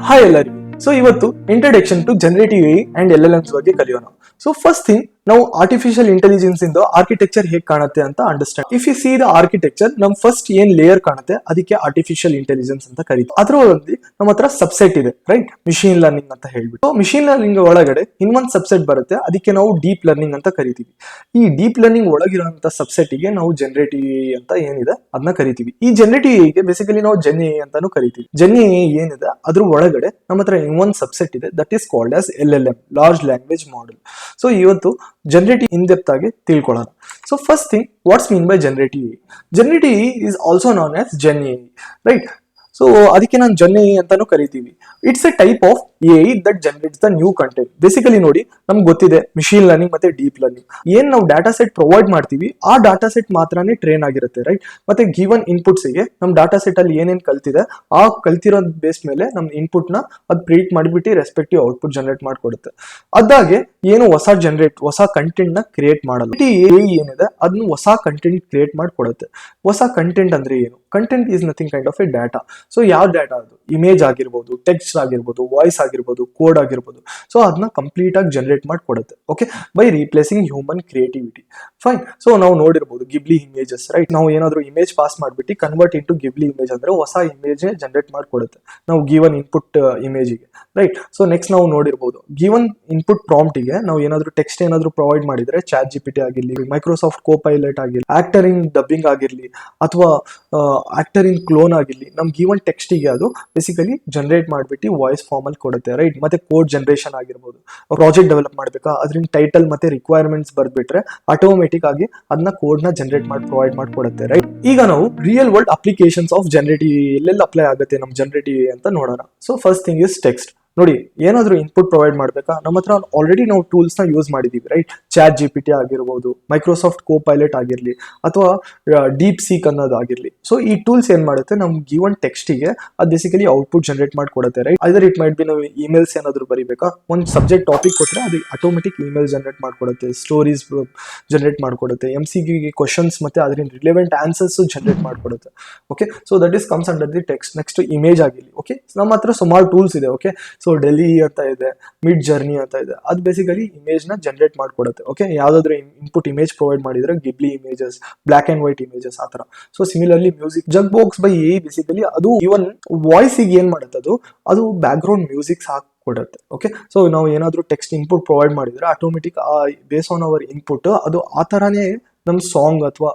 Hi ಎಲ್ಲರಿಗೂ. So ಇವತ್ತು introduction to generative AI and LLMs ಬಗ್ಗೆ ಕಲಿಯೋಣ. ಸೊ ಫಸ್ಟ್ ಥಿಂಗ್, ನಾವು ಆರ್ಟಿಫಿಷಿಯಲ್ ಇಂಟೆಲಿಜೆನ್ಸ್ ಇಂದ ಆರ್ಕಿಟೆಕ್ಚರ್ ಹೇಗೆ ಕಾಣುತ್ತೆ ಅಂತ understand. If you see the architecture, ನಮ್ ಫಸ್ಟ್ ಏನ್ ಲೇಯರ್ ಕಾಣುತ್ತೆ ಅದಕ್ಕೆ ಆರ್ಟಿಫಿಷಿಯಲ್ ಇಂಟೆಲಿಜೆನ್ಸ್ ಅಂತ ಕರೀತೀವಿ. ಅದರಲ್ಲಿ ನಮ್ಮ ಹತ್ರ ಸಬ್ಸೆಟ್ ಇದೆ, ರೈಟ್? ಮಿಷಿನ್ ಲರ್ನಿಂಗ್ ಅಂತ ಹೇಳ್ಬಿಟ್ಟು ಮಿಷಿನ್ ಲರ್ನಿಂಗ್ ಒಳಗಡೆ ಇನ್ನೊಂದು ಸಬ್ಸೆಟ್ ಬರುತ್ತೆ, ಅದಕ್ಕೆ ನಾವು ಡೀಪ್ ಲರ್ನಿಂಗ್ ಅಂತ ಕರಿತೀವಿ. ಈ ಡೀಪ್ ಲರ್ನಿಂಗ್ ಒಳಗಿರುವಂತ ಸಬ್ಸೆಟ್ ಗೆ ನಾವು ಜನರೇಟಿವ್ ಎಐ ಅಂತ ಏನಿದೆ ಅದನ್ನ ಕರಿತೀವಿ. ಈ ಜನರೇಟಿವ್ ಎಐ ಗೆ ಬೇಸಿಕಲಿ ನಾವು ಜೆನ್ ಎಐ ಅಂತಾನು ಕರಿತೀವಿ. ಜೆನ್ ಎಐ ಏನಿದೆ ಅದ್ರ ಒಳಗಡೆ ನಮ್ಮ ಹತ್ರ ಇನ್ನೊಂದು ಸಬ್ಸೆಟ್ ಇದೆ, that is called as LLM, large language model. So ಇವತ್ತು ಜನರೇಟಿವ್ ಇನ್ ಡೆಪ್ತ್ ಆಗಿ ತಿಳ್ಕೊಳ್ಳೋಣ. So first thing, what's mean by generative AI? Generative AI is also known as Gen AI, right? So ಅದಕ್ಕೆ ನಾನು Zen AI ಅಂತಾನು ಕರಿತೀವಿ. It's A type of AI that generates the new content. Basically ನೋಡಿ, ನಮ್ಗೆ ಗೊತ್ತಿದೆ machine learning ಮತ್ತೆ deep learning. ಏನ್ ನಾವು ಡಾಟಾ ಸೆಟ್ ಪ್ರೊವೈಡ್ ಮಾಡ್ತೀವಿ ಆ ಡಾಟಾ ಸೆಟ್ ಮಾತ್ರನೇ ಟ್ರೈನ್ ಆಗಿರುತ್ತೆ, ರೈಟ್? ಮತ್ತೆ ಗಿವನ್ ಇನ್ಪುಟ್ಸ್ ಗೆ ನಮ್ ಡಾಟಾ ಸೆಟ್ ಅಲ್ಲಿ ಏನೇನ್ ಕಲ್ತಿದೆ ಆ ಕಲ್ತಿರೋ ಬೇಸ್ ಮೇಲೆ ನಮ್ ಇನ್ಪುಟ್ ನ ಅದು ಪ್ರಿಡಿಕ್ಟ್ ಮಾಡಿಬಿಟ್ಟು ರೆಸ್ಪೆಕ್ಟಿವ್ ಔಟ್ಪುಟ್ ಜನರೇಟ್ ಮಾಡ್ಕೊಡುತ್ತೆ. ಅದಾಗೆ ಏನು ಹೊಸ ಕಂಟೆಂಟ್ ನ ಕ್ರಿಯೇಟ್ ಮಾಡಲ್ಲ. ಎಐ ಏನಿದೆ ಅದನ್ನ ಹೊಸ ಕಂಟೆಂಟ್ ಕ್ರಿಯೇಟ್ ಮಾಡ್ಕೊಡುತ್ತೆ. ಹೊಸ ಕಂಟೆಂಟ್ ಅಂದ್ರೆ ಏನು? Content is nothing kind of a data. So ಯಾವ ಡಾಟಾ ಅದು? ಇಮೇಜ್ ಆಗಿರ್ಬೋದು, ಟೆಕ್ಸ್ಟ್ ಆಗಿರ್ಬೋದು, ವಾಯ್ಸ್ ಆಗಿರ್ಬೋದು, ಕೋಡ್ ಆಗಿರ್ಬೋದು. ಸೊ ಅದನ್ನ ಕಂಪ್ಲೀಟ್ ಆಗಿ ಜನರೇಟ್ ಮಾಡ್ಕೊಡುತ್ತೆ, okay, by replacing human creativity. Fine. So ನಾವು ನೋಡಿರ್ಬೋದು ಗಿಬ್ಲಿ ಇಮೇಜಸ್, ರೈಟ್? ನಾವು ಏನಾದ್ರು ಇಮೇಜ್ ಪಾಸ್ ಮಾಡ್ಬಿಟ್ಟು ಕನ್ವರ್ಟ್ ಇಂಟು ಗಿಬ್ಲಿ ಇಮೇಜ್ ಅಂದ್ರೆ ಹೊಸ ಇಮೇಜ್ ಜನರೇಟ್ ಮಾಡ್ಕೊಡುತ್ತೆ ನಾವು ಗಿವನ್ ಇನ್ಪುಟ್ ಇಮೇಜಿಗೆ, ರೈಟ್? ಸೊ ನೆಕ್ಸ್ಟ್ ನಾವು ನೋಡಿರ್ಬೋದು, ಗಿವನ್ ಇನ್ಪುಟ್ ಪ್ರಾಂಪ್ಟಿಗೆ ನಾವು ಏನಾದ್ರು ಟೆಕ್ಸ್ಟ್ ಏನಾದ್ರು ಪ್ರೊವೈಡ್ ಮಾಡಿದ್ರೆ, ಚಾಟ್ ಜಿಪಿಟಿ ಆಗಿರ್ಲಿ, ಮೈಕ್ರೋಸಾಫ್ಟ್ ಕೋಪೈಲಟ್ ಆಗಿರ್ಲಿ, ಆಕ್ಟರ್ ಇನ್ ಡಬ್ಬಿಂಗ್ ಆಗಿರ್ಲಿ, ಅಥವಾ ಆಕ್ಟರ್ ಇನ್ ಕ್ಲೋನ್ ಆಗಿರ್ಲಿ, ನಮ್ ಗಿವನ್ ಟೆಕ್ಸ್ಟಿಗೆ ಅದು ಬೇಸಿಕಲಿ ಜನರೇಟ್ ಮಾಡ್ಬಿಟ್ಟು ವಾಯ್ಸ್ ಫಾರ್ಮ್ ಅಲ್ಲಿ ಕೊಡುತ್ತೆ, ರೈಟ್? ಮತ್ತೆ ಕೋಡ್ ಜನರೇಷನ್ ಆಗಿರ್ಬೋದು, ಪ್ರಾಜೆಕ್ಟ್ ಡೆವಲಪ್ ಮಾಡ್ಬೇಕಾ ಅದ್ರಿಂದ ಟೈಟಲ್ ಮತ್ತೆ ರಿಕ್ವೈರ್ಮೆಂಟ್ಸ್ ಬರ್ಬಿಟ್ರೆ ಆಟೋಮೆಟಿಕ್ ಆಗಿ ಅದನ್ನ ಕೋಡ್ ನ ಜನರೇಟ್ ಮಾಡಿ ಪ್ರೊವೈಡ್ ಮಾಡ್ಕೊಡುತ್ತೆ, ರೈಟ್? ಈಗ ನಾವು real world applications of generative ಎಲ್ಲೆಲ್ಲ ಅಪ್ಲೈ ಆಗುತ್ತೆ ನಮ್ ಜನರೇಟಿವ್ ಅಂತ ನೋಡೋಣ. So first thing is text. ನೋಡಿ, ಏನಾದ್ರು ಇನ್ಪುಟ್ ಪ್ರೊವೈಡ್ ಮಾಡ್ಬೇಕಾ, ನಮ್ಮ ಹತ್ರ ಆಲ್ರೆಡಿ ನಾವು ಟೂಲ್ಸ್ ನ ಯೂಸ್ ಮಾಡಿದೀವಿ, ರೈಟ್? ಚಾಟ್ ಜಿಪಿಟಿ ಆಗಿರ್ಬೋದು, ಮೈಕ್ರೋಸಾಫ್ಟ್ ಕೋಪೈಲಟ್ ಆಗಿರ್ಲಿ, ಅಥವಾ ಡೀಪ್ ಸೀಕ್ ಅನ್ನೋದಾಗಿರ್ಲಿ. ಸೊ ಈ ಟೂಲ್ಸ್ ಏನ್ ಮಾಡುತ್ತೆ, ನಮ್ ಗಿವನ್ ಟೆಕ್ಸ್ಟಿಗೆ ಅದು ಬೇಸಿಕಲಿ ಔಟ್ಪುಟ್ ಜನರೇಟ್ ಮಾಡ್ಕೊಡುತ್ತೆ, right? Either it might be ನಾವು ಇಮೇಲ್ಸ್ ಏನಾದ್ರು ಬರೀಬೇಕಾ, ಒಂದು ಸಬ್ಜೆಕ್ಟ್ ಟಾಪಿಕ್ ಕೊಟ್ರೆ ಅದು ಆಟೋಮೆಟಿಕ್ ಇಮೇಲ್ ಜನರೇಟ್ ಮಾಡ್ಕೊಡುತ್ತೆ, ಸ್ಟೋರೀಸ್ ಜನರೇಟ್ ಮಾಡ್ಕೊಡುತ್ತೆ, MCQ ಕ್ವಶನ್ಸ್ ಮತ್ತೆ ಅದರಿಂದ ರಿಲೆವೆಂಟ್ ಆನ್ಸರ್ಸ್ ಜನರೇಟ್ ಮಾಡ್ಕೊಡುತ್ತೆ, okay? So that is comes under the text. Next image ಆಗಿರ್ಲಿ, ಓಕೆ? ನಮ್ಮ ಹತ್ರ ಸುಮಾರು ಟೂಲ್ಸ್ ಇದೆ, ಓಕೆ? ಸೊ ಡೆಲ್ಲಿ ಅಂತ ಇದೆ, ಮಿಡ್ ಜರ್ನಿ ಅಂತ ಇದೆ. ಅದು ಬೇಸಿಕಲಿ ಇಮೇಜ್ ನ ಜನರೇಟ್ ಮಾಡ್ಕೊಡುತ್ತೆ, ಓಕೆ? ಯಾವ್ದಾದ್ರು ಇನ್ಪುಟ್ ಇಮೇಜ್ ಪ್ರೊವೈಡ್ ಮಾಡಿದ್ರೆ Ghibli images, black and white images ಆ ತರ. So similarly music, Jukebox by AI basically ಅದು ಇವನ್ ವಾಯ್ಸ್ ಗೆ ಏನ್ ಮಾಡುತ್ತೆ, ಅದು ಬ್ಯಾಕ್ ಗ್ರೌಂಡ್ ಮ್ಯೂಸಿಕ್ ಕೊಡುತ್ತೆ, ಓಕೆ? ಸೊ ನಾವು ಏನಾದ್ರು ಟೆಕ್ಸ್ಟ್ ಇನ್ಪುಟ್ ಪ್ರೊವೈಡ್ ಮಾಡಿದ್ರೆ automatic base on our input ಅದು ಆ ತರಾನೇ ನಮ್ ಸಾಂಗ್ ಅಥವಾ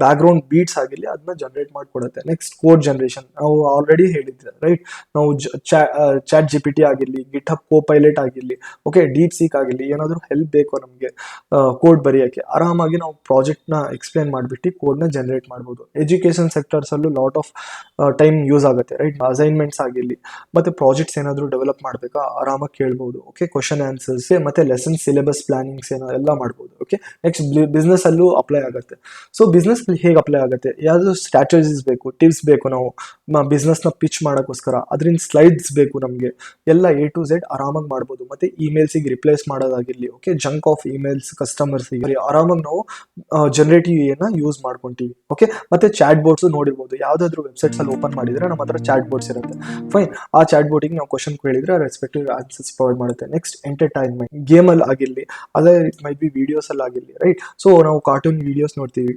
ಬ್ಯಾಕ್ ಗ್ರೌಂಡ್ ಬೀಟ್ಸ್ ಆಗಿರ್ಲಿ ಅದನ್ನ ಜನರೇಟ್ ಮಾಡ್ಕೊಡುತ್ತೆ. ನೆಕ್ಸ್ಟ್ ಕೋಡ್ ಜನರೇಷನ್, ನಾವು ಆಲ್ರೆಡಿ ಹೇಳಿದ್ದೆ, ರೈಟ್? ನಾವು ಚಾಟ್ ಜಿಪಿಟಿ ಆಗಿರ್ಲಿ, ಗಿಟ್ ಹಬ್ ಕೋಪೈಲಟ್ ಆಗಿರ್ಲಿ, ಓಕೆ, ಡೀಪ್ ಸೀಕ್ ಆಗಿರ್ಲಿ, ಏನಾದ್ರು ಹೆಲ್ಪ್ ಬೇಕು ನಮಗೆ ಕೋಡ್ ಬರೆಯೋಕೆ, ಆರಾಮಾಗಿ ನಾವು ಪ್ರಾಜೆಕ್ಟ್ ನ ಎಕ್ಸ್ಪ್ಲೇನ್ ಮಾಡ್ಬಿಟ್ಟು ಕೋಡ್ ನ ಜನರೇಟ್ ಮಾಡ್ಬೋದು. ಎಜುಕೇಶನ್ ಸೆಕ್ಟರ್ಸ್ ಅಲ್ಲೂ ಲಾಟ್ ಆಫ್ ಟೈಮ್ ಯೂಸ್ ಆಗುತ್ತೆ, ರೈಟ್? ಅಸೈನ್ಮೆಂಟ್ಸ್ ಆಗಿರ್ಲಿ, ಮತ್ತೆ ಪ್ರಾಜೆಕ್ಟ್ಸ್ ಏನಾದ್ರು ಡೆವಲಪ್ ಮಾಡ್ಬೇಕಾ ಆರಾಮಾಗಿ ಕೇಳ್ಬೋದು, ಓಕೆ? ಕ್ವಶನ್ ಆನ್ಸರ್ಸ್ ಮತ್ತೆ ಲೆಸನ್ ಸಿಲೆಬಸ್ ಪ್ಲಾನಿಂಗ್ಸ್ ಎಲ್ಲ ಮಾಡ್ಬೋದು, ಓಕೆ? ನೆಕ್ಸ್ಟ್ ಬಿಸ್ನೆಸ್ ಅಲ್ಲೂ ಅಪ್ಲೈ ಆಗುತ್ತೆ. ಸೊ ಬಿಸ್ನೆಸ್ ಹೇಗೆ ಅಪ್ಲೈ ಆಗುತ್ತೆ, ಯಾವ್ದು ಸ್ಟ್ರಾಟಜೀಸ್ ಬೇಕು, ಟಿಪ್ಸ್ ಬೇಕು, ನಾವು ಬಿಸ್ನೆಸ್ ನ ಪಿಚ್ ಮಾಡೋಕ್ಕೋಸ್ಕರ ಅದರಿಂದ ಸ್ಲೈಡ್ಸ್ ಬೇಕು ನಮಗೆ, ಎಲ್ಲ A to Z ಆರಾಮಾಗಿ ಮಾಡ್ಬೋದು. ಮತ್ತೆ ಇಮೇಲ್ಸಿಗೆ ರಿಪ್ಲೇಸ್ ಮಾಡೋದಾಗಿರ್ಲಿ, okay? Junk of emails customers ಆರಾಮಾಗಿ ನಾವು ಜನರೇಟಿವ್ ನ ಯೂಸ್ ಮಾಡ್ಕೊಂತೀವಿ, ಓಕೆ? ಮತ್ತೆ ಚಾಟ್ ಬೋರ್ಡ್ಸ್ ನೋಡಿರ್ಬೋದು, ಯಾವ್ದಾದ್ರು ವೆಬ್ಸೈಟ್ಸ್ ಅಲ್ಲಿ ಓಪನ್ ಮಾಡಿದ್ರೆ ನಮ್ಮ ಹತ್ರ ಚಾಟ್ ಬೋರ್ಡ್ಸ್ ಇರುತ್ತೆ, ಫೈನ್. ಆ ಚಾಟ್ ಬೋರ್ಡಿಗೆ ನಾವು ಕ್ವಶನ್ ಕೇಳಿದ್ರೆ ರೆಸ್ಪೆಕ್ಟಿವ್ ಆನ್ಸರ್ಸ್ ಪ್ರೊವೈಡ್ ಮಾಡುತ್ತೆ. ನೆಕ್ಸ್ಟ್ ಎಂಟರ್ಟೈನ್ಮೆಂಟ್, ಗೇಮ್ ಅಲ್ಲಿ ಆಗಿರ್ಲಿ, ಅದೇ ಮೈಟ್ ಬಿ ವಿಡಿಯೋಸ್ ಅಲ್ಲಿ ಆಗಿರ್ಲಿ, ರೈಟ್? ಸೊ ನಾವು ಕಾರ್ಟೂನ್ ವಿಡಿಯೋಸ್ ನೋಡ್ತೀವಿ,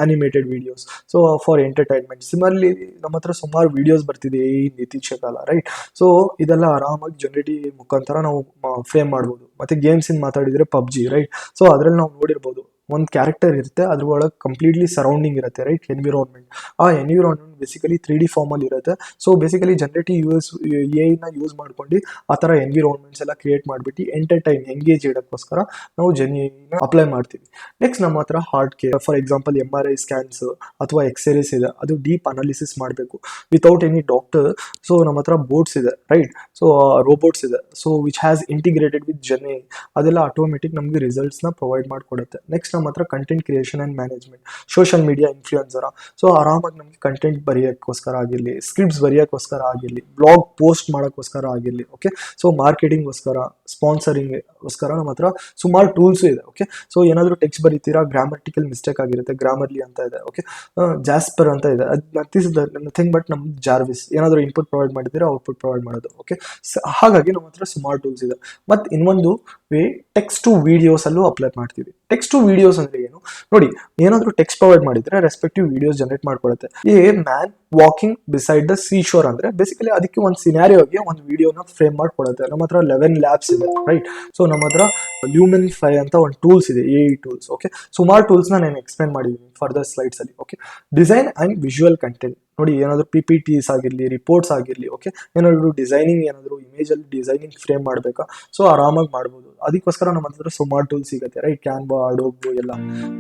animated videos, so for entertainment. Similarly ನಮ್ಮ ಹತ್ರ ಸುಮಾರು ವಿಡಿಯೋಸ್ ಬರ್ತಿದೆ ಈ ಇತ್ತೀಚಿನ ಕಾಲ, ರೈಟ್? ಸೊ ಇದೆಲ್ಲ ಆರಾಮಾಗಿ ಜನರೇಟಿವ್ ಮುಖಾಂತರ ನಾವು ಫ್ರೇಮ್ ಮಾಡ್ಬೋದು. ಮತ್ತೆ ಗೇಮ್ಸ್ ಇನ್ ಮಾತಾಡಿದ್ರೆ PUBG, ರೈಟ್? ಸೊ ಅದ್ರಲ್ಲಿ ನಾವು ನೋಡಿರ್ಬೋದು, ಒಂದು ಕ್ಯಾರೆಕ್ಟರ್ ಇರುತ್ತೆ, ಅದ್ರ ಒಳಗೆ ಕಂಪ್ಲೀಟ್ಲಿ ಸರೌಂಡಿಂಗ್ ಇರುತ್ತೆ, ರೈಟ್? ಎನ್ವಿರಾನ್ಮೆಂಟ್. ಆ ಎನ್ವಿರಾನ್ಮೆಂಟ್ ಬೇಸಿಕಲಿ 3D ಫಾರ್ಮ್ ಅಲ್ಲಿ ಇರುತ್ತೆ. ಸೊ ಬೇಸಿಕಲಿ ಜನರೇಟಿವ್ ಎಐ ನ ಯೂಸ್ ಮಾಡ್ಕೊಂಡು ಆ ತರ ಎನ್ವಿರಾನ್ಮೆಂಟ್ಸ್ ಎಲ್ಲ ಕ್ರಿಯೇಟ್ ಮಾಡ್ಬಿಟ್ಟು ಎಂಟರ್ಟೈನ್ ಎಂಗೇಜ್ ಇಡೋಕ್ಕೋಸ್ಕರ ನಾವು ಜೆನ್ ಎಐ ನ ಅಪ್ಲೈ ಮಾಡ್ತೀವಿ. ನೆಕ್ಸ್ಟ್ ನಮ್ಮ ಹತ್ರ heart care, for example MRI scans ಅಥವಾ ಎಕ್ಸ್ರೇಸ್ ಇದೆ, ಅದು ಡೀಪ್ ಅನಾಲಿಸಿಸ್ ಮಾಡಬೇಕು ವಿತೌಟ್ ಎನಿ ಡಾಕ್ಟರ್. ಸೊ ನಮ್ಮ ಹತ್ರ ಬೋರ್ಡ್ಸ್ ಇದೆ, ರೈಟ್? ಸೊ ರೋಬೋಟ್ಸ್ ಇದೆ, so which has integrated with gen AI. ಅದೆಲ್ಲ ಆಟೋಮೆಟಿಕ್ ನಮ್ಗೆ ರಿಸಲ್ಟ್ಸ್ ನ ಪ್ರೊವೈಡ್ ಮಾಡ್ಕೊಡುತ್ತೆ. ನೆಕ್ಸ್ಟ್ ನಮ್ಮ ಹತ್ರ content creation and management, social media influencer. So ಆರಾಮಾಗಿ ನಮಗೆ ಕಂಟೆಂಟ್ ಬರೆಯೋಕ್ಕೋಸ್ಕರ ಆಗಿರಲಿ, ಸ್ಕ್ರಿಪ್ಟ್ಸ್ ಬರೆಯೋಕ್ಕೋಸ್ಕರ ಆಗಿರಲಿ, ಬ್ಲಾಗ್ ಪೋಸ್ಟ್ ಮಾಡೋಕ್ಕೋಸ್ಕರ ಆಗಿರಲಿ, ಓಕೆ. ಸೊ ಮಾರ್ಕೆಟಿಂಗ್ಗೋಸ್ಕರ, ಸ್ಪಾನ್ಸರಿಂಗ್ಗೋಸ್ಕರ ನಮ್ಮ ಹತ್ರ ಸುಮಾರು ಟೂಲ್ಸು ಇದೆ, ಓಕೆ. ಸೊ ಏನಾದರೂ ಟೆಕ್ಸ್ಟ್ ಬರೀತೀರಾ, ಗ್ರಾಮಟಿಕಲ್ ಮಿಸ್ಟೇಕ್ ಆಗಿರುತ್ತೆ, ಗ್ರಾಮರ್ಲಿ ಅಂತ ಇದೆ, ಓಕೆ. ಜಾಸ್ಪರ್ ಅಂತ ಇದೆ, ಅದು ನಥಿಂಗ್ ಬಟ್ ನಮ್ಮ ಜಾರ್ವಿಸ್. ಏನಾದರೂ ಇನ್ಪುಟ್ ಪ್ರೊವೈಡ್ ಮಾಡಿದ್ದೀರಾ, ಔಟ್ಪುಟ್ ಪ್ರೊವೈಡ್ ಮಾಡೋದು, ಓಕೆ. ಹಾಗಾಗಿ ನಮ್ಮ ಹತ್ರ ಸುಮಾರು ಟೂಲ್ಸ್ ಇದೆ. ಮತ್ತು ಇನ್ನೊಂದು ವೇ ಟೆಕ್ಸ್ಟ್ ಟು ವಿಡಿಯೋಸ್ ಅಲ್ಲೂ ಅಪ್ಲೈ ಮಾಡ್ತೀವಿ. ಟೆಕ್ಸ್ಟ್ ಟು ವಿಡಿಯೋಸ್ ಅಂದ್ರೆ ಏನು ನೋಡಿ, ಏನಾದರೂ ಟೆಕ್ಸ್ಟ್ ಪ್ರೊವೈಡ್ ಮಾಡಿದ್ರೆ ರೆಸ್ಪೆಕ್ಟಿವ್ ವಿಡಿಯೋಸ್ ಜನರೇಟ್ ಮಾಡ್ಕೊಡುತ್ತೆ. Man walking beside the sea shore ಅಂದ್ರೆ ಬೇಸಿಕಲಿ ಅದಕ್ಕೆ ಒಂದು ಸಿನಾರಿಯೋಗೆ ಒಂದು ವಿಡಿಯೋನ ಫ್ರೇಮ್ ಮಾಡ್ಕೊಡುತ್ತೆ. ನಮ್ಮ ಹತ್ರ 11 ಲ್ಯಾಬ್ಸ್ ಇದೆ, ರೈಟ್. ಸೊ ನಮ್ಮ ಹತ್ರ ಲ್ಯೂಮಿನಿಫೈ ಅಂತ ಒಂದು ಟೂಲ್ಸ್ ಇದೆ, AI ಟೂಲ್ಸ್, ಓಕೆ. ಸುಮಾರು ಟೂಲ್ಸ್ನ ನಾನು ಎಕ್ಸ್ಪ್ಲೇನ್ ಮಾಡಿದ್ದೀನಿ ಫರ್ದರ್ ಸ್ಲೈಡ್ಸ್ ಅಲ್ಲಿ, okay. Design and visual content ನೋಡಿ, ಏನಾದರೂ PPTs ಆಗಿರಲಿ, ರಿಪೋರ್ಟ್ಸ್ ಆಗಿರಲಿ, ಓಕೆ. ಏನಾದರೂ ಡಿಸೈನಿಂಗ್, ಏನಾದರೂ ಇಮೇಜಲ್ಲಿ ಡಿಸೈನಿಂಗ್ ಫ್ರೇಮ್ ಮಾಡಬೇಕಾ, ಸೊ ಆರಾಮಾಗಿ ಮಾಡ್ಬೋದು. ಅದಕ್ಕೋಸ್ಕರ ನಮ್ಮ ಹತ್ರ ಸುಮಾರು ಟೂಲ್ಸ್ ಸಿಗುತ್ತೆ, ರೈಟ್. ಕ್ಯಾನ್ವಾ, ಅಡೋಬ್ ಎಲ್ಲ,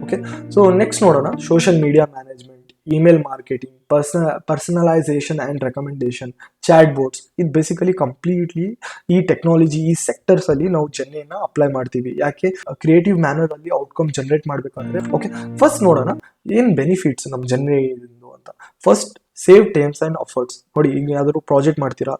ಓಕೆ. ಸೊ ನೆಕ್ಸ್ಟ್ ನೋಡೋಣ, social media management, email marketing, personalisation and recommendation, chat boards. ಇದು ಬೇಸಿಕಲಿ ಕಂಪ್ಲೀಟ್ಲಿ ಈ ಟೆಕ್ನಾಲಜಿ, ಈ ಸೆಕ್ಟರ್ಸ್ ಅಲ್ಲಿ ನಾವು ಜರ್ನಿನ ಅಪ್ಲೈ ಮಾಡ್ತೀವಿ. ಯಾಕೆ ಕ್ರಿಯೇಟಿವ್ ಮ್ಯಾನರ್ ಅಲ್ಲಿ ಔಟ್ಕಮ್ ಜನರೇಟ್ ಮಾಡಬೇಕಂದ್ರೆ, ಓಕೆ. ಫಸ್ಟ್ ನೋಡೋಣ ಏನು ಬೆನಿಫಿಟ್ಸ್ ನಮ್ಮ ಜರ್ನಿ ಅಂತ. First, save times and efforts. ನೋಡಿ, ಈಗ ಯಾವ್ದಾದ್ರು ಪ್ರಾಜೆಕ್ಟ್ ಮಾಡ್ತೀರಾ,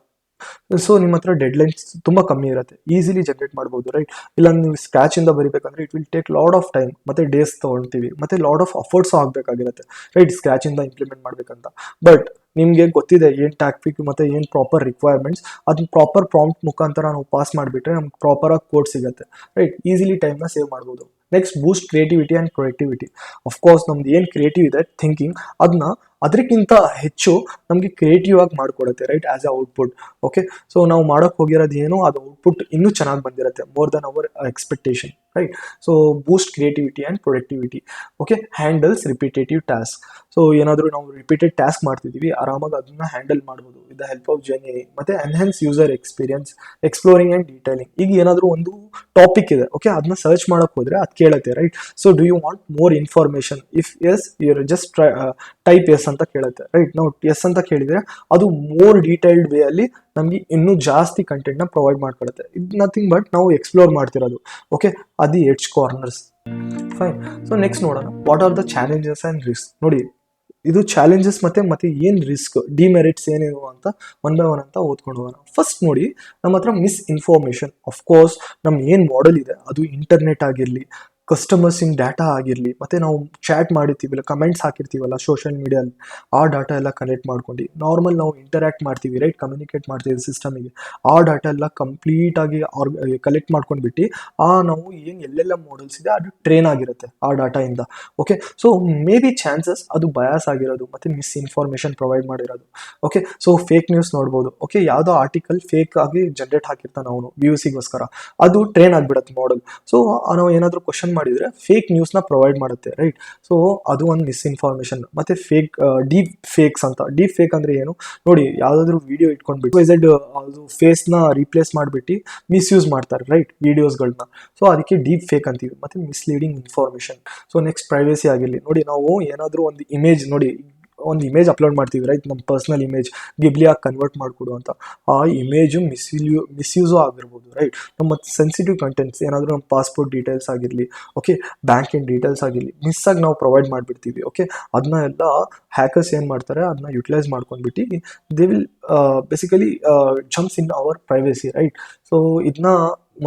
ಸೊ ನಿಮ್ಮ ಹತ್ರ ಡೆಡ್ಲೈನ್ಸ್ ತುಂಬ ಕಮ್ಮಿ ಇರುತ್ತೆ, ಈಸಿಲಿ ಜನರೇಟ್ ಮಾಡ್ಬೋದು, ರೈಟ್. ಇಲ್ಲ ನೀವು ಸ್ಕ್ರಾಚ್ ಇಂದ ಬರೀಬೇಕಂದ್ರೆ it will take lot of time, ಮತ್ತೆ ಡೇಸ್ ತೊಗೊಳ್ತೀವಿ, ಮತ್ತೆ ಲಾಡ್ ಆಫ್ ಅಫರ್ಟ್ಸ್ ಆಗಬೇಕಾಗಿರುತ್ತೆ, ರೈಟ್, ಸ್ಕ್ರಾಚ್ ಇಂದ ಇಂಪ್ಲಿಮೆಂಟ್ ಮಾಡ್ಬೇಕಂತ. ಬಟ್ ನಿಮಗೆ ಗೊತ್ತಿದೆ ಏನು ಟಾಪಿಕ್ ಮತ್ತೆ ಏನು ಪ್ರಾಪರ್ ರಿಕ್ವೈರ್ಮೆಂಟ್ಸ್, ಅದನ್ನ ಪ್ರಾಪರ್ ಪ್ರಾಂಪ್ಟ್ ಮುಖಾಂತರ ನಾವು ಪಾಸ್ ಮಾಡಿಬಿಟ್ರೆ ನಮ್ಗೆ ಪ್ರಾಪರಾಗಿ ಕೋಡ್ ಸಿಗುತ್ತೆ, ರೈಟ್. ಈಸಿಲಿ ಟೈಮ್ನ ಸೇವ್ ಮಾಡ್ಬೋದು. Next, boost creativity and productivity. Of course ನಮ್ದು ಏನು ಕ್ರಿಯೇಟಿವ್ ಇದೆ ಥಿಂಕಿಂಗ್, ಅದನ್ನ ಅದಕ್ಕಿಂತ ಹೆಚ್ಚು ನಮಗೆ ಕ್ರಿಯೇಟಿವ್ ಆಗಿ ಮಾಡಿಕೊಡುತ್ತೆ, right, as a output, okay. So ನಾವು ಮಾಡೋಕ್ಕೆ ಹೋಗಿರೋದು ಏನು, ಅದು ಔಟ್ಪುಟ್ ಇನ್ನೂ ಚೆನ್ನಾಗಿ ಬಂದಿರುತ್ತೆ, more than our expectation, right. So boost creativity and productivity, okay. Handles repetitive task. So ಏನಾದರೂ ನಾವು ರಿಪೀಟೆಡ್ ಟಾಸ್ಕ್ ಮಾಡ್ತಿದ್ದೀವಿ, ಆರಾಮಾಗಿ ಅದನ್ನ ಹ್ಯಾಂಡಲ್ ಮಾಡ್ಬೋದು with the help of journey. ಮತ್ತೆ enhance user experience, exploring and detailing. ಈಗ ಏನಾದರೂ ಒಂದು ಟಾಪಿಕ್ ಇದೆ, ಓಕೆ, ಅದನ್ನ ಸರ್ಚ್ ಮಾಡೋಕ್ಕೆ ಹೋದ್ರೆ ಅದು ಕೇಳುತ್ತೆ, right. So do you want more information, if yes you just type yes ಅಂತ ಕೇಳುತ್ತೆ, ರೈಟ್. ನಾವು ಎಸ್ ಅಂತ ಕೇಳಿದರೆ ಅದು ಮೋರ್ ಡೀಟೇಲ್ಡ್ ವೇ ಅಲ್ಲಿ ನಮಗೆ ಇನ್ನೂ ಜಾಸ್ತಿ ಕಂಟೆಂಟ್ನ ಪ್ರೊವೈಡ್ ಮಾಡ್ಕೊಡುತ್ತೆ. ಇದು ನಥಿಂಗ್ ಬಟ್ ನಾವು ಎಕ್ಸ್ಪ್ಲೋರ್ ಮಾಡ್ತಿರೋದು, ಓಕೆ. ಅದು edge corners, fine. So next ನೋಡೋಣ, what are the challenges and risk. ನೋಡಿ, ಇದು ಚಾಲೆಂಜಸ್ ಮತ್ತೆ ಏನು ರಿಸ್ಕ್, ಡಿಮೆರಿಟ್ಸ್ ಏನೇನು ಅಂತ ಒನ್ ಬೈ ಒನ್ ಅಂತ ಓದ್ಕೊಂಡು ಹೋಗೋಣ. ಫಸ್ಟ್ ನೋಡಿ, ನಮ್ಮ ಹತ್ರ ಮಿಸ್ ಇನ್ಫಾರ್ಮೇಷನ್. ಅಫ್ಕೋರ್ಸ್ ನಮ್ಮ ಏನು ಮಾಡೆಲ್ ಇದೆ ಅದು ಇಂಟರ್ನೆಟ್ ಆಗಿರಲಿ, ಕಸ್ಟಮರ್ಸ್ ಇನ್ ಡಾಟಾ ಆಗಿರಲಿ, ಮತ್ತು ನಾವು ಚಾಟ್ ಮಾಡಿರ್ತೀವಲ್ಲ, ಕಮೆಂಟ್ಸ್ ಹಾಕಿರ್ತೀವಲ್ಲ ಸೋಷಿಯಲ್ ಮೀಡಿಯಲ್ಲಿ, ಆ ಡಾಟಾ ಎಲ್ಲ ಕನೆಕ್ಟ್ ಮಾಡ್ಕೊಂಡು ನಾರ್ಮಲ್ ನಾವು ಇಂಟರ್ಯಾಕ್ಟ್ ಮಾಡ್ತೀವಿ, ರೈಟ್, ಕಮ್ಯುನಿಕೇಟ್ ಮಾಡ್ತೀವಿ ಸಿಸ್ಟಮಿಗೆ, ಆ ಡಾಟಾ ಎಲ್ಲ ಕಂಪ್ಲೀಟಾಗಿ ಕಲೆಕ್ಟ್ ಮಾಡ್ಕೊಂಡ್ಬಿಟ್ಟು ನಾವು ಏನು ಎಲ್ಲೆಲ್ಲ ಮಾಡೆಲ್ಸ್ ಇದೆ ಅದು ಟ್ರೈನ್ ಆಗಿರುತ್ತೆ ಆ ಡಾಟಾಯಿಂದ, okay. So may be chances ಅದು ಬಯಾಸ್ ಆಗಿರೋದು ಮತ್ತು ಮಿಸ್ ಇನ್ಫಾರ್ಮೇಷನ್ ಪ್ರೊವೈಡ್ ಮಾಡಿರೋದು, ಓಕೆ. ಸೊ ಫೇಕ್ ನ್ಯೂಸ್ ನೋಡ್ಬೋದು, ಓಕೆ. ಯಾವುದೋ ಆರ್ಟಿಕಲ್ ಫೇಕ್ ಆಗಿ ಜನರೇಟ್ ಹಾಕಿರ್ತಾನೆ ಅವನು ವ್ಯೂಸಿಗೋಸ್ಕರ, ಅದು ಟ್ರೈನ್ ಆಗಿಬಿಡುತ್ತೆ ಮಾಡೆಲ್. ಸೊ ನಾವು ಏನಾದರೂ ಕ್ವಶನ್ ಮಾಡಿದ್ರೆ ಫೇಕ್ ನ್ಯೂಸ್ನ ಪ್ರೊವೈಡ್ ಮಾಡುತ್ತೆ, ರೈಟ್. ಸೊ ಅದು ಒಂದು ಮಿಸ್ಇನ್ಫಾರ್ಮೇಷನ್. ಮತ್ತೆ ಫೇಕ್, ಡೀಪ್ ಫೇಕ್ಸ್ ಅಂತ. ಡೀಪ್ ಫೇಕ್ ಅಂದ್ರೆ ಏನು ನೋಡಿ, ಯಾವುದಾದ್ರೂ ವಿಡಿಯೋ ಇಟ್ಕೊಂಡ್ಬಿಟ್ಟು ಅದು ಫೇಸ್ನ ರೀಪ್ಲೇಸ್ ಮಾಡಿಬಿಟ್ಟು ಮಿಸ್ಯೂಸ್ ಮಾಡ್ತಾರೆ, ರೈಟ್, ವಿಡಿಯೋಸ್ಗಳನ್ನ. ಸೊ ಅದಕ್ಕೆ ಡೀಪ್ ಫೇಕ್ ಅಂತೀವಿ. ಮತ್ತೆ misleading information. So next, privacy ಆಗಿರಲಿ. ನೋಡಿ, ನಾವು ಏನಾದರೂ ಒಂದು ಇಮೇಜ್, ನೋಡಿ ಒಂದು ಇಮೇಜ್ ಅಪ್ಲೋಡ್ ಮಾಡ್ತೀವಿ, ರೈಟ್, ನಮ್ಮ ಪರ್ಸ್ನಲ್ ಇಮೇಜ್ ಗಿಬ್ಲಿಯಾಗಿ ಕನ್ವರ್ಟ್ ಮಾಡಿಕೊಡು ಅಂತ. ಆ ಇಮೇಜು ಮಿಸ್ಯೂಸು ಆಗಿರ್ಬೋದು, ರೈಟ್. ನಮ್ಮ ಸೆನ್ಸಿಟಿವ್ ಕಂಟೆಂಟ್ಸ್ ಏನಾದರೂ ನಮ್ಮ ಪಾಸ್ಪೋರ್ಟ್ ಡೀಟೇಲ್ಸ್ ಆಗಿರಲಿ, ಓಕೆ, ಬ್ಯಾಂಕಿನ ಡೀಟೇಲ್ಸ್ ಆಗಿರಲಿ, ಮಿಸ್ಸಾಗಿ ನಾವು ಪ್ರೊವೈಡ್ ಮಾಡಿಬಿಡ್ತೀವಿ, ಓಕೆ. ಅದನ್ನ ಎಲ್ಲ ಹ್ಯಾಕರ್ಸ್ ಏನು ಮಾಡ್ತಾರೆ, ಅದನ್ನ ಯುಟಿಲೈಸ್ ಮಾಡ್ಕೊಂಡ್ಬಿಟ್ಟು they will basically jumps in our privacy, right. So ಇದನ್ನ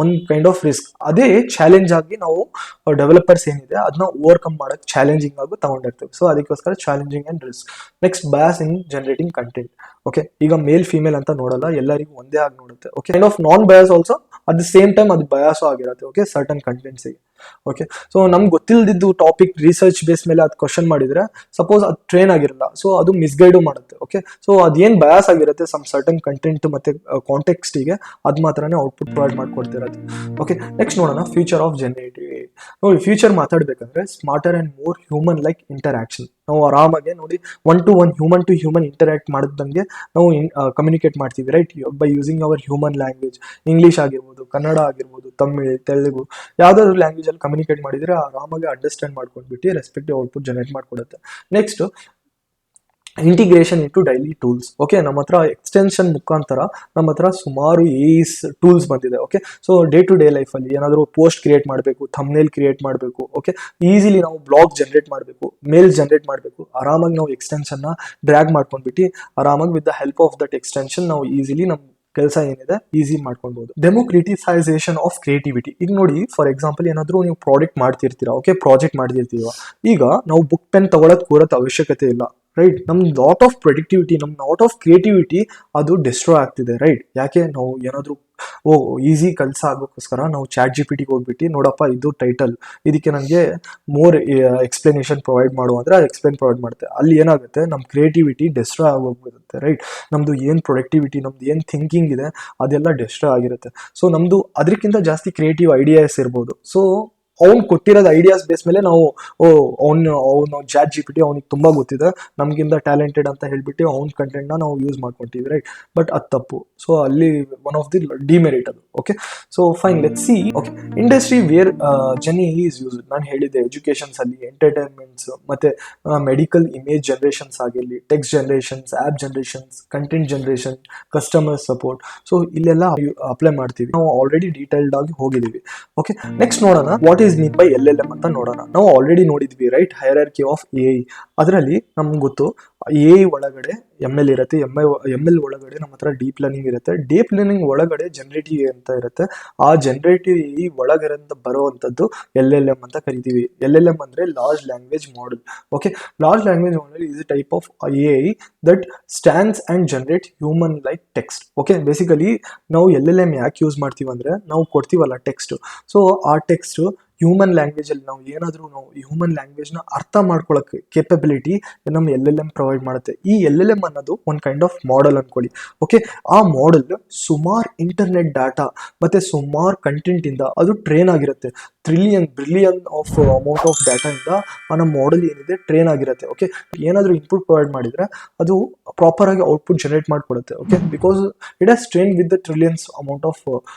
ಒಂದು ಕೈಂಡ್ ಆಫ್ ರಿಸ್ಕ್. ಅದೇ ಚಾಲೆಂಜ್ ಆಗಿ ನಾವು ಡೆವಲಪರ್ಸ್ ಏನಿದೆ ಅದನ್ನ ಓವರ್ಕಮ್ ಮಾಡೋಕ್ಕೆ ಚಾಲೆಂಜಿಂಗ್ ಆಗಿ ತಗೊಂಡಿರ್ತೀವಿ. ಸೊ ಅದಕ್ಕೋಸ್ಕರ challenging and risk. Next, bias in generating content, okay. ಈಗ ಮೇಲ್ ಫಿಮೇಲ್ ಅಂತ ನೋಡಲ್ಲ, ಎಲ್ಲರಿಗೂ ಒಂದೇ ಆಗಿ ನೋಡುತ್ತೆ, okay. Kind of non bias also, at the same time ಅದು ಬಯಾಸು ಆಗಿರುತ್ತೆ, ಓಕೆ, ಸರ್ಟನ್ ಕಂಟೆಂಟ್ಸಿಗೆ, ಓಕೆ. ಸೊ ನಮ್ಗೆ ಗೊತ್ತಿಲ್ಲದಿದ್ದು ಟಾಪಿಕ್ ರಿಸರ್ಚ್ ಬೇಸ್ ಮೇಲೆ ಅದು ಕ್ವಶನ್ ಮಾಡಿದ್ರೆ ಸಪೋಸ್ ಅದು ಟ್ರೈನ್ ಆಗಿರಲ್ಲ, ಸೊ ಅದು ಮಿಸ್ಗೈಡು ಮಾಡುತ್ತೆ, ಓಕೆ. ಸೊ ಅದೇನು ಬಯಾಸ್ ಆಗಿರುತ್ತೆ ಸಮ್ ಸರ್ಟನ್ ಕಂಟೆಂಟ್ ಮತ್ತೆ ಕಾಂಟೆಕ್ಸ್ಟಿಗೆ, ಅದು ಮಾತ್ರನೇ ಔಟ್ಪುಟ್ ಪ್ರೊವೈಡ್ ಮಾಡ್ಕೊಡ್ತಿರೋದು, ಓಕೆ. ನೆಕ್ಸ್ಟ್ ನೋಡೋಣ, ಫ್ಯೂಚರ್ ಆಫ್ ಜನರೇಟಿವ್. ನೋಡಿ, ಫ್ಯೂಚರ್ ಮಾತಾಡ್ಬೇಕಂದ್ರೆ smarter and more human like interaction. ನಾವು ಆರಾಮಾಗಿ ನೋಡಿ ಒನ್ ಟು ಹ್ಯೂಮನ್ ಇಂಟರಾಕ್ಟ್ ಮಾಡಿದಂಗೆ ನಾವು ಕಮ್ಯುನಿಕೇಟ್ ಮಾಡ್ತೀವಿ, right, by using our human language. English ಆಗಿರ್ಬೋದು, ಕನ್ನಡ ಆಗಿರ್ಬೋದು, ತಮಿಳ್, ತೆಲುಗು, ಯಾವುದಾದ್ರು ಲ್ಯಾಂಗ್ವೇಜಲ್ಲಿ ಕಮ್ಯುನಿಕೇಟ್ ಮಾಡಿದರೆ ಆರಾಮಾಗಿ ಅಂಡರ್ಸ್ಟ್ಯಾಂಡ್ ಮಾಡ್ಕೊಂಡ್ಬಿಟ್ಟು ರೆಸ್ಪೆಕ್ಟಿವ್ ಔಟ್ಪುಟ್ ಜನರೇಟ್ ಮಾಡ್ಕೊಡುತ್ತೆ. Next, integration into daily tools. Okay, ನಮ್ಮ ಹತ್ರ ಎಕ್ಸ್ಟೆನ್ಷನ್ ಮುಖಾಂತರ ನಮ್ಮ ಹತ್ರ ಸುಮಾರು ಏಸ್ ಟೂಲ್ಸ್ ಬಂದಿದೆ. Okay, so day to day ಲೈಫಲ್ಲಿ ಏನಾದರೂ ಪೋಸ್ಟ್ ಕ್ರಿಯೇಟ್ ಮಾಡಬೇಕು, ಥಂಬ್ನೇಲ್ ಕ್ರಿಯೇಟ್ ಮಾಡಬೇಕು, ಓಕೆ, ಈಸಿಲಿ ನಾವು ಬ್ಲಾಗ್ ಜನರೇಟ್ ಮಾಡಬೇಕು, ಮೇಲ್ ಜನರೇಟ್ ಮಾಡಬೇಕು, ಆರಾಮಾಗಿ ನಾವು ಎಕ್ಸ್ಟೆನ್ಷನ್ನ ಡ್ರ್ಯಾಗ್ ಮಾಡ್ಕೊಂಡ್ಬಿಟ್ಟು ಆರಾಮಾಗಿ with the help of that extension ನಾವು ಈಸಿಲಿ ನಮ್ಮ ಕೆಲಸ ಏನಿದೆ ಈಸಿ ಮಾಡ್ಕೊಳ್ಬಹುದು. ಡೆಮೋಕ್ರಿಟಿಸೈಸೇಷನ್ ಆಫ್ ಕ್ರಿಯೇಟಿವಿಟಿ. ಈಗ ನೋಡಿ, ಫಾರ್ ಎಕ್ಸಾಂಪಲ್ ಏನಾದರೂ ನೀವು ಪ್ರಾಡಕ್ಟ್ ಮಾಡ್ತಿರ್ತೀರಾ, ಓಕೆ, ಪ್ರಾಜೆಕ್ಟ್ ಮಾಡ್ತಿರ್ತೀವ, ಈಗ ನಾವು ಬುಕ್ ಪೆನ್ ತಗೊಳಕ್ ಕೂರತ್ ಅವಶ್ಯಕತೆ ಇಲ್ಲ, ರೈಟ್. ನಮ್ ಲಾಟ್ ಆಫ್ ಪ್ರೊಡಕ್ಟಿವಿಟಿ, ನಮ್ ಲಾಟ್ ಆಫ್ ಕ್ರಿಯೇಟಿವಿಟಿ ಅದು ಡಿಸ್ಟ್ರಾಯ್ ಆಗ್ತಿದೆ, ರೈಟ್. ಯಾಕೆ? ನಾವು ಏನಾದರೂ ಈಸಿ ಕೆಲಸ ಆಗೋಕ್ಕೋಸ್ಕರ ನಾವು ಚಾಟ್ ಜಿ ಪಿ ಟಿಗೆ ಹೋಗ್ಬಿಟ್ಟು, ನೋಡಪ್ಪ ಇದು ಟೈಟಲ್, ಇದಕ್ಕೆ ನನಗೆ ಮೋರ್ ಎಕ್ಸ್ಪ್ಲನೇಷನ್ ಪ್ರೊವೈಡ್ ಮಾಡು ಅಂದರೆ ಅದು ಎಕ್ಸ್ಪ್ಲೇನ್ ಪ್ರೊವೈಡ್ ಮಾಡುತ್ತೆ. ಅಲ್ಲಿ ಏನಾಗುತ್ತೆ, ನಮ್ಮ ಕ್ರಿಯೇಟಿವಿಟಿ ಡಿಸ್ಟ್ರಾಯ್ ಆಗೋಗ್ಬಿಡುತ್ತೆ, ರೈಟ್. ನಮ್ಮದು ಏನು ಪ್ರೊಡಕ್ಟಿವಿಟಿ, ನಮ್ದು ಏನು ಥಿಂಕಿಂಗ್ ಇದೆ ಅದೆಲ್ಲ ಡಿಸ್ಟ್ರಾಯ್ ಆಗಿರುತ್ತೆ. ಸೊ ನಮ್ಮದು ಅದಕ್ಕಿಂತ ಜಾಸ್ತಿ ಕ್ರಿಯೇಟಿವ್ ಐಡಿಯಾಸ್ ಇರ್ಬೋದು. ಸೊ ಅವ್ನು ಕೊಟ್ಟಿರೋದು ಐಡಿಯಾಸ್ ಬೇಸ್ ಮೇಲೆ ನಾವು ಅವನು ಚಾಟ್ ಜಿ ಪಿ ಟಿ ಅವ್ನಿಗೆ ತುಂಬ ಗೊತ್ತಿದೆ, ನಮಗಿಂತ ಟ್ಯಾಲೆಂಟೆಡ್ ಅಂತ ಹೇಳ್ಬಿಟ್ಟು ಅವ್ನ ಕಂಟೆಂಟ್ನ ನಾವು ಯೂಸ್ ಮಾಡ್ಕೊತೀವಿ, ರೈಟ್. ಬಟ್ ಅದು ತಪ್ಪು. ಸೊ ಅಲ್ಲಿ ಒನ್ ಆಫ್ ದಿ ಡಿಮೆರಿಟ್ ಅದು. Okay, so fine, let's see. Okay, industry where GenAI is use. ನಾನು ಹೇಳಿದ್ದೆ ಎಜುಕೇಷನ್ಸ್ ಅಲ್ಲಿ, ಎಂಟರ್ಟೈನ್ಮೆಂಟ್ಸ್, ಮತ್ತೆ ಮೆಡಿಕಲ್ ಇಮೇಜ್ ಜನರೇಷನ್ಸ್ ಆಗಿರಲಿ, text generations, app generations, content generation, customer support. So ಇಲ್ಲೆಲ್ಲ ಅಪ್ಲೈ ಮಾಡ್ತೀವಿ. ನಾವು ಆಲ್ರೆಡಿ ಡೀಟೇಲ್ಡ್ ಆಗಿ ಹೋಗಿದ್ದೀವಿ. ಓಕೆ, ನೆಕ್ಸ್ಟ್ ನೋಡೋಣ what is mean by LLM ಅಂತ ನೋಡೋಣ. ನಾವು ಆಲ್ರೆಡಿ ನೋಡಿದ್ವಿ, ರೈಟ್, ಹೈರಾರ್ಕಿ ಆಫ್ AI. ಅದರಲ್ಲಿ ನಮ್ಗೆ ಗೊತ್ತು AI ಒಳಗಡೆ ML ಇರುತ್ತೆ, ML ಒಳಗಡೆ ನಮ್ಮ ಹತ್ರ ಡೀಪ್ ಲರ್ನಿಂಗ್ ಇರುತ್ತೆ, ಡೀಪ್ ಲರ್ನಿಂಗ್ ಒಳಗಡೆ ಜನರೇಟಿವ್ ಅಂತ ಇರುತ್ತೆ. ಆ ಜನರೇಟಿವ್ AI ಒಳಗಡೆ ಬರುವಂಥದ್ದು LLM ಅಂತ ಕರಿತೀವಿ. LLM ಅಂದ್ರೆ large language model. Okay, large language model is a type of AI that stands and generate human like text. Okay, basically ನಾವು LLM ಯಾಕೆ ಯೂಸ್ ಮಾಡ್ತೀವಿ ಅಂದ್ರೆ, ನಾವು ಕೊಡ್ತೀವಲ್ಲ ಟೆಕ್ಸ್ಟ್, ಸೊ ಆ ಟೆಕ್ಸ್ಟ್ ಹ್ಯೂಮನ್ ಲ್ಯಾಂಗ್ವೇಜ್ ಅಲ್ಲಿ ನಾವು ಏನಾದರೂ ಹ್ಯೂಮನ್ ಲ್ಯಾಂಗ್ವೇಜ್ನ ಅರ್ಥ ಮಾಡ್ಕೊಳ್ಳೋಕೆ ಕೇಪಬಿಲಿಟಿ ನಮ್ಮ LLM ಪ್ರೊವೈಡ್ ಮಾಡುತ್ತೆ. ಈ LLM ಅನ್ನೋದು ಒಂದು ಕೈಂಡ್ ಆಫ್ ಮಾಡೆಲ್ ಅನ್ಕೊಳ್ಳಿ. ಓಕೆ, ಆ ಮಾಡೆಲ್ ಸುಮಾರು ಇಂಟರ್ನೆಟ್ ಡಾಟಾ ಮತ್ತೆ ಸುಮಾರು ಕಂಟೆಂಟ್ ಇಂದ ಅದು ಟ್ರೈನ್ ಆಗಿರುತ್ತೆ. Brilliant of amount of data ಇಂದ ಆ ನಮ್ಮ ಮಾಡೆಲ್ ಏನಿದೆ ಟ್ರೈನ್ ಆಗಿರುತ್ತೆ. ಓಕೆ, ಏನಾದರೂ ಇನ್ಪುಟ್ ಪ್ರೊವೈಡ್ ಮಾಡಿದ್ರೆ ಅದು ಪ್ರಾಪರ್ ಆಗಿ ಔಟ್ಪುಟ್ ಜನರೇಟ್ ಮಾಡಿಕೊಡುತ್ತೆ. Okay, because it has train with the trillions amount of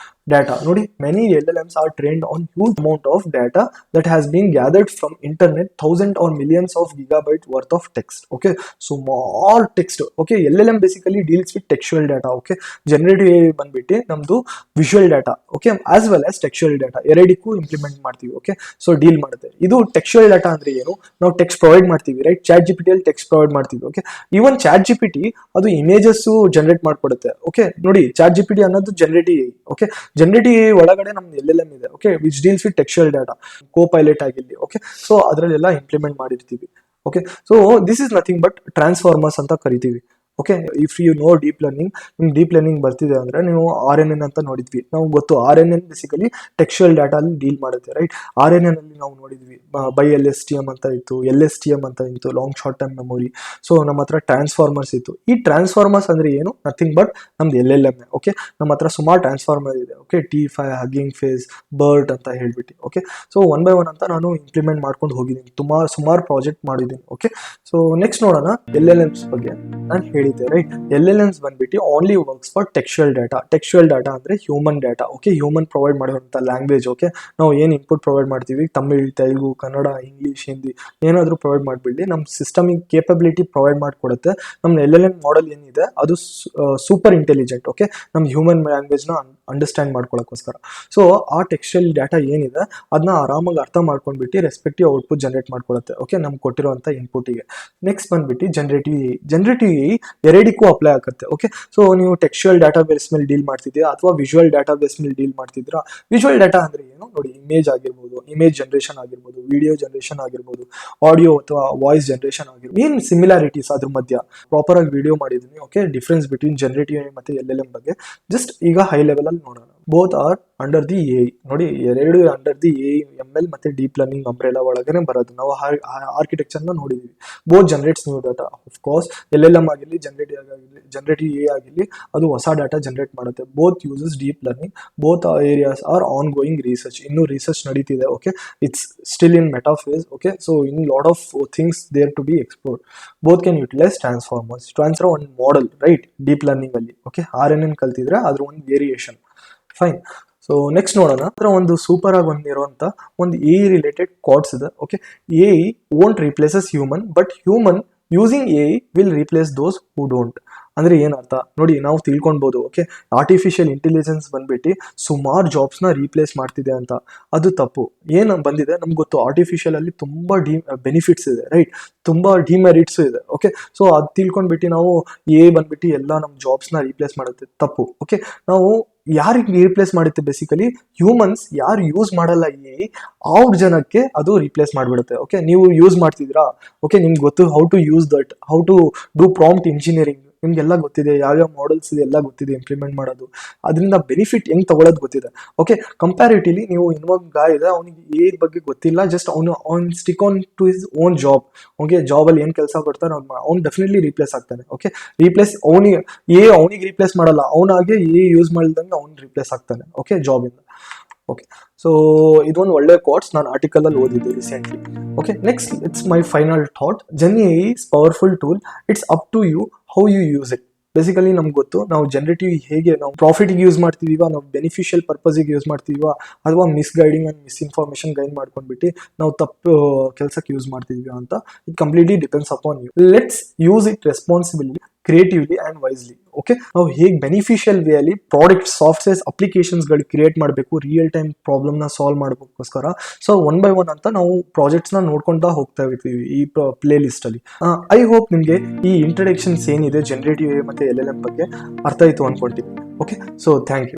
data. ನೋಡಿ, many LLMs are trained on huge amount of data that has been gathered from internet, thousands or millions of gigabytes worth of text. Okay, so more text. Okay, LLM basically deals with textual data. Okay, generative AI ಬಂದ್ಬಿಟ್ಟು ನಮ್ದು visual data, okay, as well as textual data ಎರಡಕ್ಕೂ implement ಮಾಡ್ತೀವಿ. Okay, so deal ಮಾಡುತ್ತೆ. ಇದು ಟೆಕ್ಸ್ಚುಯಲ್ data ಅಂದ್ರೆ ಏನು? ನಾವು ಟೆಕ್ಸ್ಟ್ ಪ್ರೊವೈಡ್ ಮಾಡ್ತೀವಿ, ರೈಟ್. ಚಾಟ್ ಜಿ ಪಿ ಟಿಯಲ್ಲಿ ಟೆಕ್ಸ್ಟ್ ಪ್ರೊವೈಡ್ ಮಾಡ್ತೀವಿ. Okay, even chat G P T ಅದು ಇಮೇಜಸ್ ಜನರೇಟ್ ಮಾಡ್ಕೊಡುತ್ತೆ. ಓಕೆ, ನೋಡಿ, ಚಾಟ್ ಜಿ ಪಿ ಟಿ ಅನ್ನೋದು ಜನರೇಟಿವ್ AI. ಓಕೆ, ಜನರೇಟಿವ್ ಒಳಗಡೆ ನಮ್ದು LLM ಇದೆ. Okay, which deals with textual data, Copilot ಆಗಿರಲಿ. ಓಕೆ, ಸೊ ಅದರಲ್ಲೆಲ್ಲ ಇಂಪ್ಲಿಮೆಂಟ್ ಮಾಡಿರ್ತೀವಿ. Okay, so this is nothing but transformers ಅಂತ ಕರಿತೀವಿ. Okay, if you know deep learning, ನಿಮ್ಗೆ ಡೀಪ್ ಲರ್ನಿಂಗ್ ಬರ್ತಿದೆ ಅಂದ್ರೆ ನೀವು RNN ಅಂತ ನೋಡಿದ್ವಿ. ನಾವು ಗೊತ್ತು RNN ಬೇಸಿಕಲಿ ಟೆಕ್ಸ್ಚುಯಲ್ ಡಾಟಾ ಅಲ್ಲಿ ಡೀಲ್ ಮಾಡುತ್ತೆ, ರೈಟ್. RNN ಅಲ್ಲಿ ನಾವು ನೋಡಿದ್ವಿ ಬೈ LSTM ಅಂತ ಇತ್ತು, LSTM ಅಂತ ಇತ್ತು, long short term memory. So ನಮ್ಮ ಹತ್ರ ಟ್ರಾನ್ಸ್ಫಾರ್ಮರ್ಸ್ ಇತ್ತು. ಈ ಟ್ರಾನ್ಸ್ಫಾರ್ಮರ್ಸ್ ಅಂದ್ರೆ ಏನು? ನಥಿಂಗ್ ಬಟ್ ನಮ್ದು LLM. ಓಕೆ, ನಮ್ಮ ಹತ್ರ ಸುಮಾರು ಟ್ರಾನ್ಸ್ಫಾರ್ಮರ್ ಇದೆ. ಓಕೆ, T5, ಹಗ್ಗಿಂಗ್ ಫೇಸ್, ಬರ್ಟ್ ಅಂತ ಹೇಳ್ಬಿಟ್ಟು. Okay, so one by one ಅಂತ ನಾನು ಇಂಪ್ಲಿಮೆಂಟ್ ಮಾಡ್ಕೊಂಡು ಹೋಗಿದ್ದೀನಿ, ಸುಮಾರು ಪ್ರಾಜೆಕ್ಟ್ ಮಾಡಿದ್ದೀನಿ. ಓಕೆ, ಸೊ ನೆಕ್ಸ್ಟ್ ನೋಡೋಣ LLMs ಬಗ್ಗೆ. ನಾನು ಹೇಳಿದ್ದೆ, ರೈಟ್, LLMs ಬಂದ್ಬಿಟ್ಟು only works for textual data. Textual data ಅಂದ್ರೆ human data. Okay, human provide ಮಾಡುವಂಥ ಲ್ಯಾಂಗ್ವೇಜ್. ಓಕೆ, ನಾವು ಏನು ಇನ್ಪುಟ್ ಪ್ರೊವೈಡ್ ಮಾಡ್ತೀವಿ, ತಮಿಳ್, ತೆಲುಗು, ಕನ್ನಡ, ಇಂಗ್ಲೀಷ್, ಹಿಂದಿ ಏನಾದರೂ ಪ್ರೊವೈಡ್ ಮಾಡಿಬಿಡಿ, ನಮ್ಮ ಸಿಸ್ಟಮಿಗೆ ಕೇಪಬಿಲಿಟಿ ಪ್ರೊವೈಡ್ ಮಾಡಿಕೊಡುತ್ತೆ. ನಮ್ಮ LLM ಮಾಡೆಲ್ ಏನಿದೆ ಅದು ಸೂಪರ್ ಇಂಟೆಲಿಜೆಂಟ್. ಓಕೆ, ನಮ್ಮ ಹ್ಯೂಮನ್ ಲ್ಯಾಂಗ್ವೇಜ್ನ ಅಂಡರ್ಸ್ಟ್ಯಾಂಡ್ ಮಾಡ್ಕೊಳ್ಳೋಕ್ಕೋಸ್ಕರ. ಸೊ ಆ ಟೆಕ್ಸ್ಚುಯಲ್ ಡಾಟಾ ಏನಿದೆ ಅದನ್ನ ಆರಾಮಾಗಿ ಅರ್ಥ ಮಾಡ್ಕೊಂಡ್ಬಿಟ್ಟು ರೆಸ್ಪೆಕ್ಟಿವ್ ಔಟ್ಪುಟ್ ಜನರೇಟ್ ಮಾಡ್ಕೊಳುತ್ತೆ. ಓಕೆ, ನಮ್ಗೆ ಕೊಟ್ಟಿರುವಂಥ ಇನ್ಪುಟಿಗೆ. ನೆಕ್ಸ್ಟ್ ಬಂದ್ಬಿಟ್ಟು ಜನರೇಟಿವ್ AI. ಜನರೇಟಿವ್ AI ಎರಡಕ್ಕೂ ಅಪ್ಲೈ ಆಗುತ್ತೆ. ಓಕೆ, ಸೊ ನೀವು ಟೆಕ್ಸ್ಚುಯಲ್ ಡಾಟಾ ಬೇಸ್ ಮೇಲೆ ಡೀಲ್ ಮಾಡ್ತಿದ್ದೀರಾ ಅಥವಾ ವಿಜುವಲ್ ಡಾಟಾ ಬೇಸ್ ಮೇಲೆ ಡೀಲ್ ಮಾಡ್ತಿದ್ದೀರಾ? ವಿಜುವಲ್ ಡಾಟಾ ಅಂದ್ರೆ ಏನು? ನೋಡಿ, ಇಮೇಜ್ ಆಗಿರ್ಬೋದು, ಇಮೇಜ್ ಜನರೇಷನ್ ಆಗಿರ್ಬೋದು, ವಿಡಿಯೋ ಜನರೇಷನ್ ಆಗಿರ್ಬೋದು, ಆಡಿಯೋ ಅಥವಾ ವಾಯ್ಸ್ ಜನರೇಷನ್ ಆಗಿರ್ಬೋದು. ಏನ್ ಸಿಮಿಲಾರಿಟೀಸ್ ಅದ್ರ ಮಧ್ಯ ಪ್ರಾಪರ್ ಆಗಿ ವಿಡಿಯೋ ಮಾಡಿದ್ದೀನಿ. Okay, difference between generative AI ಮತ್ತೆ LLM ಬಗ್ಗೆ ಜಸ್ಟ್ ಈಗ ಹೈ ಲೆವೆಲ್ ಅಲ್ಲಿ ನೋಡೋಣ. Both are under the AI. ನೋಡಿ, ಎರಡು ಅಂಡರ್ ದಿ AI, ML ಮತ್ತೆ ಡೀಪ್ ಲರ್ನಿಂಗ್ ಅಂಬ್ರೆಲಾ ಒಳಗನೆ ಬರೋದು. ನಾವು ಆರ್ಕಿಟೆಕ್ಚರ್ನ ನೋಡಿದ್ವಿ. Both generates new data. Of course LLM ಆಗಿರಲಿ, ಜನರೇಟಿವ್ AI ಆಗಿರಲಿ, ಅದು ಹೊಸ ಡಾಟಾ ಜನರೇಟ್ ಮಾಡುತ್ತೆ. Both uses deep learning. Both areas are ongoing research. ಇನ್ನೂ ರಿಸರ್ಚ್ ನಡೀತಿದೆ. Okay, it's still in meta phase. Okay, so in lot of things there to be explored. Both can utilise transformers. ಒಂದು model, right, deep learning ಅಲ್ಲಿ. Okay, RNN ಕಲ್ತಿದ್ರೆ ಅದ್ರ ಒಂದು variation. Fine. So next ನೋಡೋಣ. ಹತ್ರ ಒಂದು super ಆಗಿ ಬಂದಿರುವಂತ ಒಂದು AI ರಿಲೇಟೆಡ್ ಕಾಡ್ಸ್ ಇದೆ. Okay, AI won't replaces human, but human using A will replace those who don't. ಅಂದ್ರೆ ಏನ್ ಅರ್ಥ ನೋಡಿ, ನಾವು ತಿಳ್ಕೊಳ್ಬಹುದು. ಓಕೆ, ಆರ್ಟಿಫಿಷಿಯಲ್ ಇಂಟೆಲಿಜೆನ್ಸ್ ಬಂದ್ಬಿಟ್ಟು ಸುಮಾರು ಜಾಬ್ಸ್ನ ರೀಪ್ಲೇಸ್ ಮಾಡ್ತಿದೆ ಅಂತ. ಅದು ತಪ್ಪು. ಏನು ಬಂದಿದೆ ನಮ್ಗೆ ಗೊತ್ತು, ಆರ್ಟಿಫಿಷಿಯಲ್ ಅಲ್ಲಿ ತುಂಬಾ ಬೆನಿಫಿಟ್ಸ್ ಇದೆ, ರೈಟ್, ತುಂಬಾ ಡಿಮೆರಿಟ್ಸ್ ಇದೆ. ಓಕೆ, ಸೊ ಅದು ತಿಳ್ಕೊಂಡ್ಬಿಟ್ಟು ನಾವು ಬಂದ್ಬಿಟ್ಟು ಎಲ್ಲ ನಮ್ಮ ಜಾಬ್ಸ್ನ ರೀಪ್ಲೇಸ್ ಮಾಡುತ್ತೆ, ತಪ್ಪು. ಓಕೆ, ನಾವು ಯಾರಿಗೆ ರೀಪ್ಲೇಸ್ ಮಾಡುತ್ತೆ, ಬೇಸಿಕಲಿ ಹ್ಯೂಮನ್ಸ್ ಯಾರು ಯೂಸ್ ಮಾಡಲ್ಲ ಅವ್ರ ಜನಕ್ಕೆ ಅದು ರೀಪ್ಲೇಸ್ ಮಾಡಿಬಿಡುತ್ತೆ. ಓಕೆ, ನೀವು ಯೂಸ್ ಮಾಡ್ತಿದ್ದೀರಾ, ಓಕೆ, ನಿಮ್ಗೆ ಗೊತ್ತು how to use that, how to do prompt engineering, ನಿಮ್ಗೆಲ್ಲ ಗೊತ್ತಿದೆ, ಯಾವ್ಯಾವ ಮಾಡಲ್ಸ್ ಇದೆ ಎಲ್ಲ ಗೊತ್ತಿದೆ, ಇಂಪ್ಲಿಮೆಂಟ್ ಮಾಡೋದು, ಅದರಿಂದ ಬೆನಿಫಿಟ್ ಹೆಂಗ್ ತಗೊಳ್ಳೋದು ಗೊತ್ತಿದೆ. ಓಕೆ, ಕಂಪ್ಯಾರಿಟಿವ್ಲಿ ನೀವು ಇನ್ನೊಂದು ಗಾಯ ಇದೆ, ಅವನಿಗೆ ಬಗ್ಗೆ ಗೊತ್ತಿಲ್ಲ, ಜಸ್ಟ್ ಅವ್ನು stick on to his own job. Okay, ಜಾಬಲ್ಲಿ ಏನು ಕೆಲಸ ಕೊಡ್ತಾನೆ ಅವ್ನು ಡೆಫಿನೆಟ್ಲಿ ರೀಪ್ಲೇಸ್ ಆಗ್ತಾನೆ. ಓಕೆ, ರೀಪ್ಲೇಸ್ ಅವನಿಗೆ ರೀಪ್ಲೇಸ್ ಮಾಡಲ್ಲ, ಅವನಾಗೆ ಯೂಸ್ ಮಾಡಿದಂಗೆ ಅವ್ನು ರೀಪ್ಲೇಸ್ ಆಗ್ತಾನೆ. ಓಕೆ, ಜಾಬಿಂದ. ಓಕೆ, ಸೊ ಇದೊಂದು ಒಳ್ಳೆ ಕೋಟ್ಸ್ ನಾನು ಆರ್ಟಿಕಲ್ ಅಲ್ಲಿ ಓದಿದ್ದೆ recently. Okay, next it's my final thought. GenAI is powerful tool, it's up to you how you use it. Basically ನಮ್ಗೆ ಗೊತ್ತು, ನಾವು ಜನರೇಟಿವ್ ಹೇಗೆ ನಾವು ಪ್ರಾಫಿಟ್ಗೆ ಯೂಸ್ ಮಾಡ್ತಿದೀವ, ನಾವು ಬೆನಿಫಿಷಿಯಲ್ ಪರ್ಪಸ್ಗೆ ಯೂಸ್ ಮಾಡ್ತಿದೀವ, ಅಥವಾ ಮಿಸ್ಗೈಡಿಂಗ್ ಅಂಡ್ ಮಿಸ್ಇನ್ಫಾರ್ಮೇಶನ್ ಗೈನ್ ಮಾಡ್ಕೊಂಡ್ಬಿಟ್ಟು ನಾವು ತಪ್ಪು ಕೆಲಸಕ್ಕೆ ಯೂಸ್ ಮಾಡ್ತಿದೀವ ಅಂತ. It completely depends upon you. Let's use it responsibly, creatively and wisely. Okay, ನಾವು ಹೇಗೆ ಬೆನಿಫಿಷಿಯಲ್ ವೇ ಅಲ್ಲಿ ಪ್ರಾಡಕ್ಟ್, ಸಾಫ್ಟ್ವೇರ್ಸ್, ಅಪ್ಲಿಕೇಶನ್ಸ್ಗಳು ಕ್ರಿಯೇಟ್ ಮಾಡಬೇಕು, ರಿಯಲ್ ಟೈಮ್ ಪ್ರಾಬ್ಲಮ್ನ ಸಾಲ್ವ್ ಮಾಡಬೇಕೋಸ್ಕರ. ಸೊ ಒನ್ ಬೈ ಒನ್ ಅಂತ ನಾವು ಪ್ರಾಜೆಕ್ಟ್ಸ್ನ ನೋಡ್ಕೊಂತಾ ಹೋಗ್ತಾ ಇರ್ತೀವಿ ಈ ಪ್ಲೇ ಲಿಸ್ಟಲ್ಲಿ. ಐ ಹೋಪ್ ನಿಮಗೆ ಈ ಇಂಟ್ರಡಕ್ಷನ್ಸ್ ಏನಿದೆ ಜನರೇಟಿವ್ ಎ ಮತ್ತು LLM ಬಗ್ಗೆ ಅರ್ಥ ಆಯಿತು ಅನ್ಕೊಂತೀನಿ. Okay, so thank you.